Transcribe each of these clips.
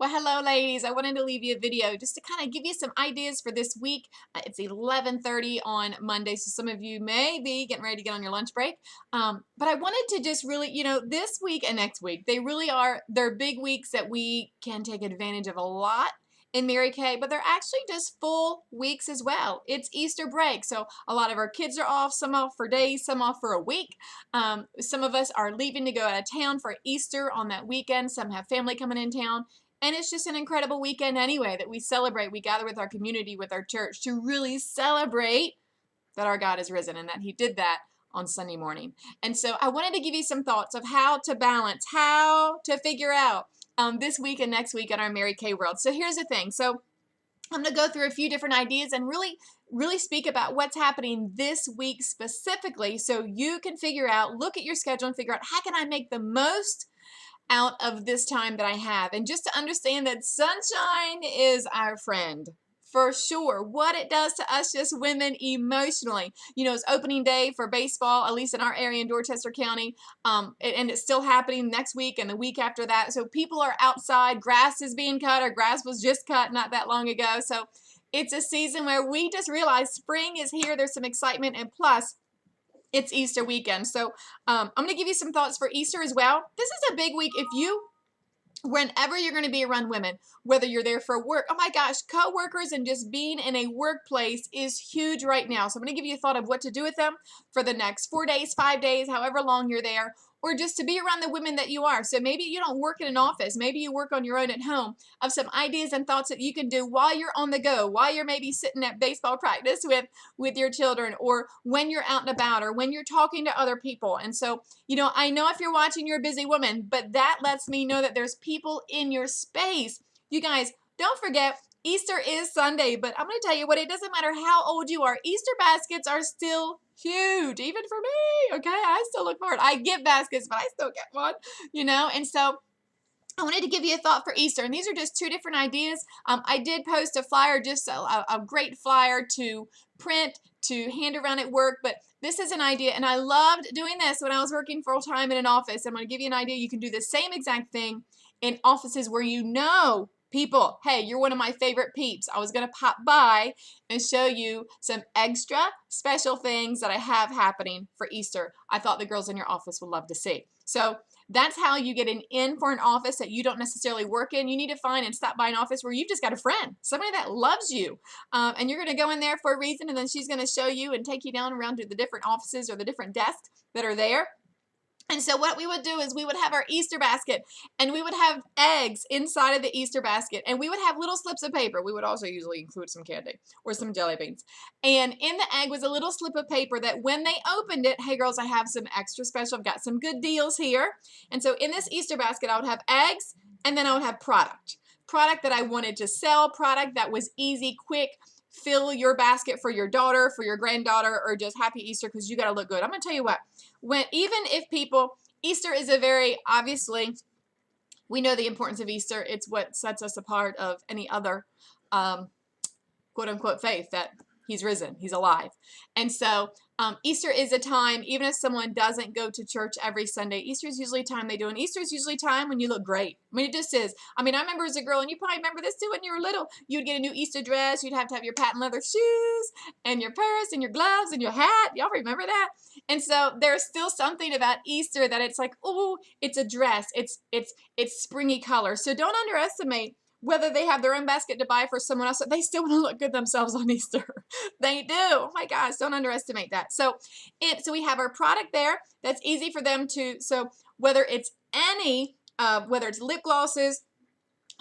Well, hello, ladies. I wanted to leave you a video just to kind of give you some ideas for this week. It's 11:30 on Monday, so some of you may be getting ready to get on your lunch break. But I wanted to just really, this week and next week, they're big weeks that we can take advantage of a lot in Mary Kay, but they're actually just full weeks as well. It's Easter break, so a lot of our kids are off, some off for days, some off for a week. Some of us are leaving to go out of town for Easter on that weekend. Some have family coming in town. And it's just an incredible weekend anyway that we celebrate. We gather with our community, with our church to really celebrate that our God is risen and that He did that on Sunday morning. And so I wanted to give you some thoughts of how to balance, how to figure out this week and next week in our Mary Kay world. So here's the thing. So I'm going to go through a few different ideas and really speak about what's happening this week specifically so you can figure out, look at your schedule and figure out how can I make the most out of this time that I have. And just to understand that sunshine is our friend. For sure. What it does to us just women emotionally. It's opening day for baseball, at least in our area in Dorchester County. And it's still happening next week and the week after that. So people are outside. Grass is being cut. Or grass was just cut not that long ago. So it's a season where we just realize spring is here. There's some excitement. And plus, it's Easter weekend. So I'm going to give you some thoughts for Easter as well. This is a big week. Whenever you're going to be around women, whether you're there for work, oh my gosh, co-workers and just being in a workplace is huge right now. So I'm going to give you a thought of what to do with them for the next 4 days, 5 days, however long you're there, or just to be around the women that you are. So maybe you don't work in an office. Maybe you work on your own at home, of some ideas and thoughts that you can do while you're on the go, while you're maybe sitting at baseball practice with your children, or when you're out and about, or when you're talking to other people. And so, I know if you're watching, you're a busy woman, but that lets me know that there's people in your space. You guys, don't forget, Easter is Sunday, but I'm going to tell you what, it doesn't matter how old you are. Easter baskets are still huge, even for me, okay? I still look forward. I get baskets, but I still get one, And so I wanted to give you a thought for Easter, and these are just two different ideas. I did post a flyer, just a great flyer to print, to hand around at work, but this is an idea, and I loved doing this when I was working full-time in an office. I'm going to give you an idea. You can do the same exact thing in offices where people, hey, you're one of my favorite peeps. I was going to pop by and show you some extra special things that I have happening for Easter. I thought the girls in your office would love to see. So that's how you get in for an office that you don't necessarily work in. You need to find and stop by an office where you've just got a friend, somebody that loves you. And you're going to go in there for a reason, and then she's going to show you and take you down around to the different offices or the different desks that are there. And so what we would do is we would have our Easter basket, and we would have eggs inside of the Easter basket, and we would have little slips of paper. We would also usually include some candy or some jelly beans. And in the egg was a little slip of paper that when they opened it, hey girls, I have some extra special. I've got some good deals here. And so in this Easter basket, I would have eggs, and then I would have product that I wanted to sell, product that was easy, quick. Fill your basket for your daughter, for your granddaughter, or just happy Easter because you got to look good. I'm going to tell you what, Easter is obviously, we know the importance of Easter. It's what sets us apart of any other quote unquote faith, that He's risen, He's alive. And so Easter is a time, even if someone doesn't go to church every Sunday, Easter is usually a time they do. And Easter is usually a time when you look great. I mean, it just is. I remember as a girl, and you probably remember this too when you were little, you'd get a new Easter dress, you'd have to have your patent leather shoes, and your purse, and your gloves, and your hat. Y'all remember that? And so there's still something about Easter that it's like, oh, it's a dress. It's springy color. So don't underestimate whether they have their own basket to buy for someone else, they still want to look good themselves on Easter. They do. Oh my gosh, don't underestimate that. So we have our product there that's easy for them to, so whether it's whether it's lip glosses,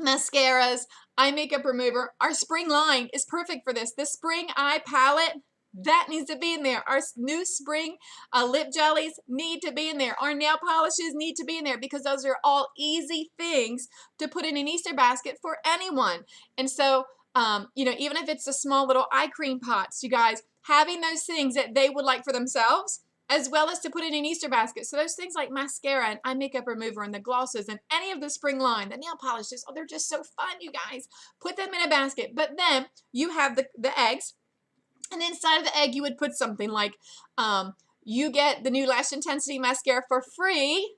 mascaras, eye makeup remover, our spring line is perfect for this. This spring eye palette, that needs to be in there. Our new spring lip jellies need to be in there. Our nail polishes need to be in there because those are all easy things to put in an Easter basket for anyone. And so, even if it's a small little eye cream pots, you guys, having those things that they would like for themselves, as well as to put in an Easter basket. So those things like mascara and eye makeup remover and the glosses and any of the spring line, the nail polishes, they're just so fun, you guys. Put them in a basket. But then you have the eggs. And inside of the egg, you would put something like, you get the new Lash Intensity Mascara for free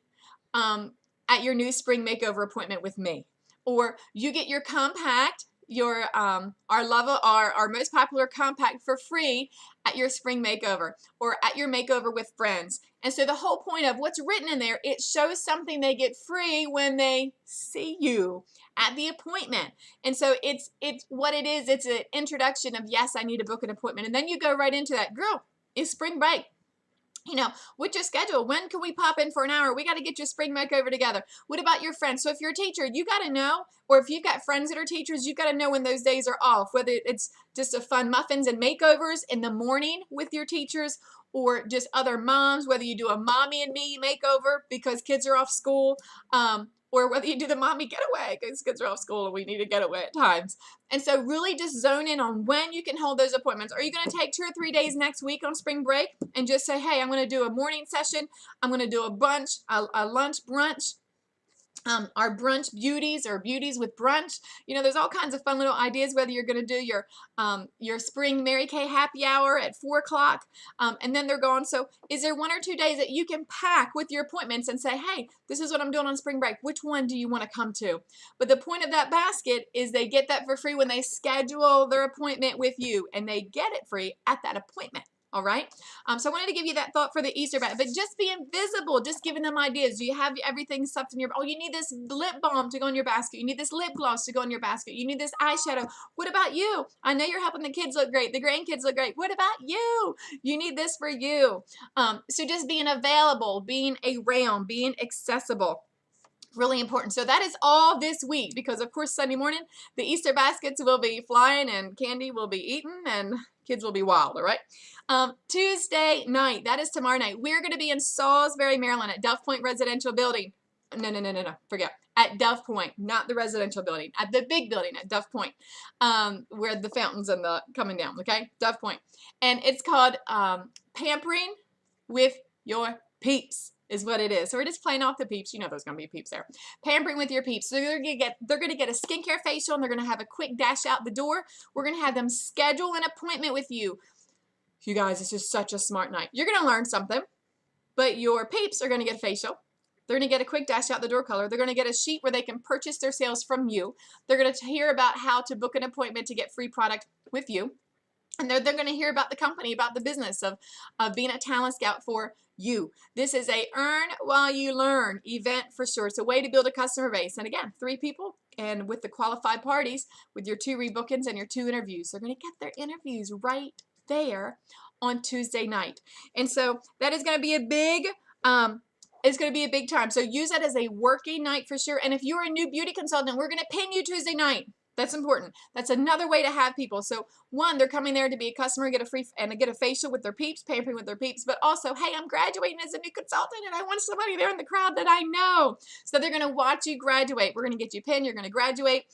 at your new spring makeover appointment with me. or you get your compact, your our most popular compact for free at your spring makeover or at your makeover with friends. And so the whole point of what's written in there, it shows something they get free when they see you at the appointment. And so it's what it is. It's an introduction of, yes, I need to book an appointment. And then you go right into that. Girl, it's spring break. You know, what's your schedule? When can we pop in for an hour? We got to get your spring makeover together. What about your friends? So if you're a teacher, you got to know, or if you've got friends that are teachers, you got to know when those days are off, whether it's just a fun muffins and makeovers in the morning with your teachers, or just other moms, whether you do a mommy and me makeover because kids are off school, or whether you do the mommy getaway because kids are off school and we need a getaway at times. And so really just zone in on when you can hold those appointments. Are you going to take 2 or 3 days next week on spring break and just say, hey, I'm going to do a morning session. I'm going to do a lunch brunch. Our brunch beauties or beauties with brunch. You know, there's all kinds of fun little ideas, whether you're going to do your spring Mary Kay happy hour at 4 o'clock, and then they're gone. So is there 1 or 2 days that you can pack with your appointments and say, hey, this is what I'm doing on spring break. Which one do you want to come to? But the point of that basket is they get that for free when they schedule their appointment with you, and they get it free at that appointment. All right. So I wanted to give you that thought for the Easter basket, but just be invisible, just giving them ideas. Do you have everything stuffed in your, oh, you need this lip balm to go in your basket. You need this lip gloss to go in your basket. You need this eyeshadow. What about you? I know you're helping the kids look great. The grandkids look great. What about you? You need this for you. So just being available, being around, being accessible. Really important. So that is all this week because, of course, Sunday morning, the Easter baskets will be flying and candy will be eaten and kids will be wild, all right? Tuesday night, that is tomorrow night, we're going to be in Salisbury, Maryland at Dove Point Residential Building. No, forget. At Dove Point, not the residential building, at the big building at Dove Point, where the fountains and the coming down, okay? Dove Point. And it's called Pampering with Your Peeps is what it is. So we're just playing off the peeps. You know there's going to be peeps there. Pampering with your peeps. So they're going to get a skincare facial and they're going to have a quick dash out the door. We're going to have them schedule an appointment with you. You guys, it's just such a smart night. You're going to learn something, but your peeps are going to get a facial. They're going to get a quick dash out the door color. They're going to get a sheet where they can purchase their sales from you. They're going to hear about how to book an appointment to get free product with you. And they're going to hear about the company, about the business of being a talent scout for you. This is a earn while you learn event for sure. It's a way to build a customer base. And again, 3 people and with the qualified parties with your 2 rebookings and your 2 interviews. They're going to get their interviews right there on Tuesday night. And so that is going to be a big it's going to be a big time. So use that as a working night for sure. And if you're a new beauty consultant, we're going to pin you Tuesday night. That's important. That's another way to have people. So one, they're coming there to be a customer, get a facial with their peeps, pampering with their peeps, but also, hey, I'm graduating as a new consultant and I want somebody there in the crowd that I know. So they're going to watch you graduate. We're going to get you pinned. You're going to graduate.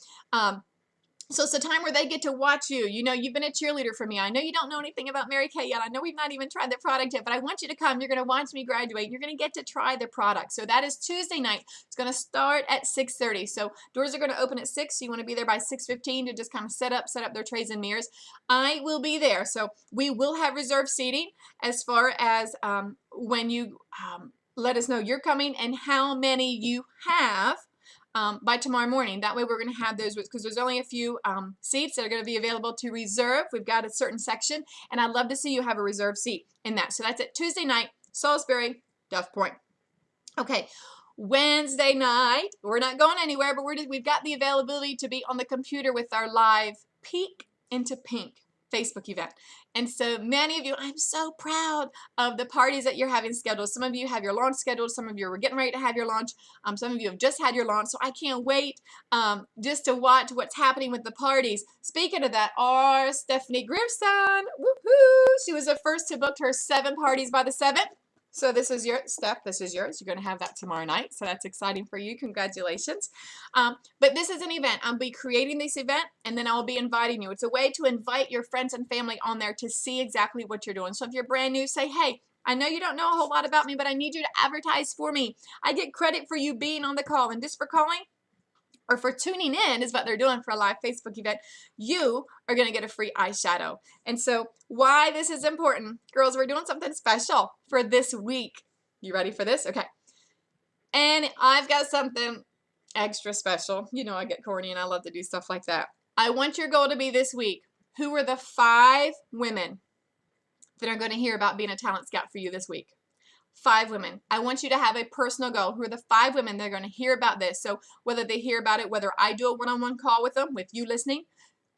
So it's a time where they get to watch you. You know, you've been a cheerleader for me. I know you don't know anything about Mary Kay yet. I know we've not even tried the product yet, but I want you to come. You're going to watch me graduate. You're going to get to try the product. So that is Tuesday night. It's going to start at 6:30. So doors are going to open at 6. So you want to be there by 6:15 to just kind of set up their trays and mirrors. I will be there. So we will have reserved seating as far as when you let us know you're coming and how many you have. By tomorrow morning. That way we're going to have those because there's only a few seats that are going to be available to reserve. We've got a certain section and I'd love to see you have a reserved seat in that. So that's it. Tuesday night, Salisbury, Dove Point. Okay. Wednesday night, we're not going anywhere, but we've got the availability to be on the computer with our live Peek into Pink Facebook event. And so many of you, I'm so proud of the parties that you're having scheduled. Some of you have your launch scheduled. Some of you are getting ready to have your launch. Some of you have just had your launch. So I can't wait just to watch what's happening with the parties. Speaking of that, our Stephanie Grierson, woohoo! She was the first to book her 7 parties by the 7th. So this is your Steph, this is yours. You're going to have that tomorrow night. So that's exciting for you. Congratulations. But this is an event. I'll be creating this event and then I'll be inviting you. It's a way to invite your friends and family on there to see exactly what you're doing. So if you're brand new, say, hey, I know you don't know a whole lot about me, but I need you to advertise for me. I get credit for you being on the call. And just for calling, or for tuning in is what they're doing for a live Facebook event, you are going to get a free eyeshadow. And so why this is important, girls, we're doing something special for this week. You ready for this? Okay. And I've got something extra special. You know I get corny and I love to do stuff like that. I want your goal to be this week, who are the 5 women that are going to hear about being a talent scout for you this week? 5 women. I want you to have a personal goal. Who are the 5 women that are going to hear about this? So whether they hear about it, whether I do a one-on-one call with them, with you listening,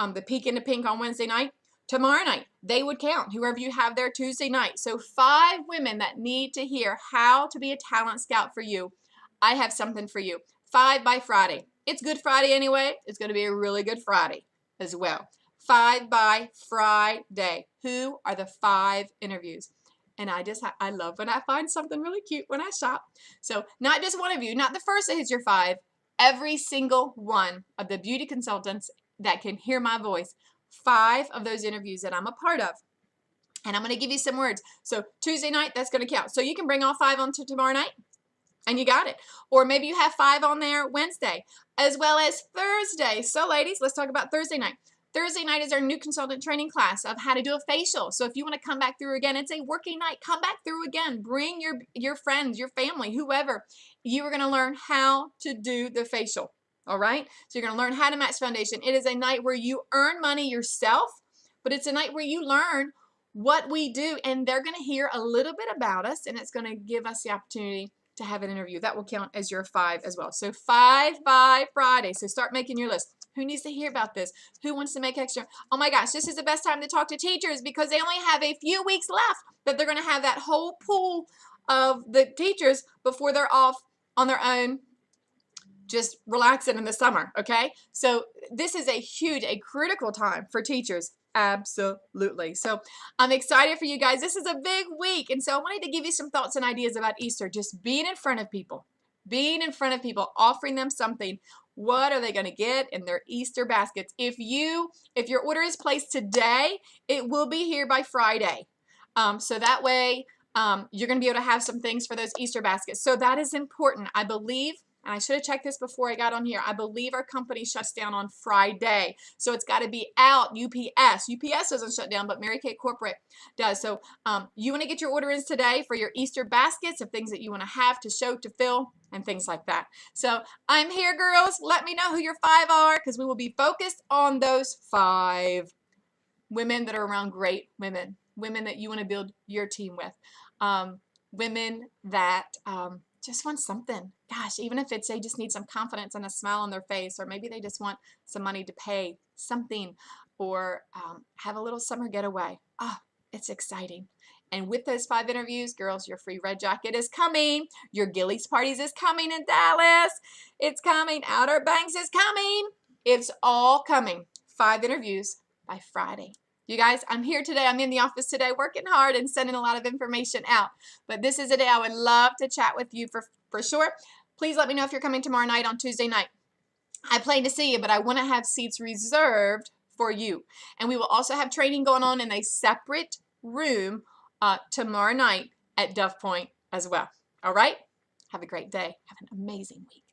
the Peek into Pink on Wednesday night, tomorrow night, they would count, whoever you have there Tuesday night. So 5 women that need to hear how to be a talent scout for you. I have something for you. 5 by Friday. It's Good Friday anyway. It's going to be a really good Friday as well. 5 by Friday. Who are the 5 interviews? And I love when I find something really cute when I shop. So not just one of you, not the first that hits your 5, every single one of the beauty consultants that can hear my voice, 5 of those interviews that I'm a part of. And I'm going to give you some words. So Tuesday night, that's going to count. So you can bring all 5 on to tomorrow night. And you got it. Or maybe you have 5 on there Wednesday, as well as Thursday. So ladies, let's talk about Thursday night. Thursday night is our new consultant training class of how to do a facial. So if you want to come back through again, it's a working night. Come back through again. Bring your friends, your family, whoever. You are going to learn how to do the facial. All right? So you're going to learn how to match foundation. It is a night where you earn money yourself, but it's a night where you learn what we do. And they're going to hear a little bit about us, and it's going to give us the opportunity to have an interview. That will count as your 5 as well. So 5 by Friday. So start making your list. Who needs to hear about this? Who wants to make extra? Oh my gosh, this is the best time to talk to teachers because they only have a few weeks left that they're going to have that whole pool of the teachers before they're off on their own, just relaxing in the summer, okay? So this is a huge, a critical time for teachers. Absolutely. So I'm excited for you guys. This is a big week. And so I wanted to give you some thoughts and ideas about Easter. Just being in front of people, offering them something. What are they going to get in their Easter baskets? If your order is placed today, it will be here by Friday. So that way you're going to be able to have some things for those Easter baskets. So that is important. I believe, and I should have checked this before I got on here, I believe our company shuts down on Friday. So it's got to be out. UPS. UPS doesn't shut down, but Mary Kay Corporate does. So you want to get your order in today for your Easter baskets of things that you want to have to show, to fill, and things like that. So I'm here, girls. Let me know who your 5 are because we will be focused on those 5 women that are around great women, women that you want to build your team with, women that just want something. Gosh, even if it's they just need some confidence and a smile on their face, or maybe they just want some money to pay something, or have a little summer getaway. Oh, it's exciting. And with those 5 interviews, girls, your free red jacket is coming. Your Gillies parties is coming in Dallas. It's coming. Outer Banks is coming. It's all coming. 5 interviews by Friday. You guys, I'm here today. I'm in the office today working hard and sending a lot of information out. But this is a day I would love to chat with you for sure. Please let me know if you're coming tomorrow night on Tuesday night. I plan to see you, but I want to have seats reserved for you. And we will also have training going on in a separate room tomorrow night at Dove Point as well. All right? Have a great day. Have an amazing week.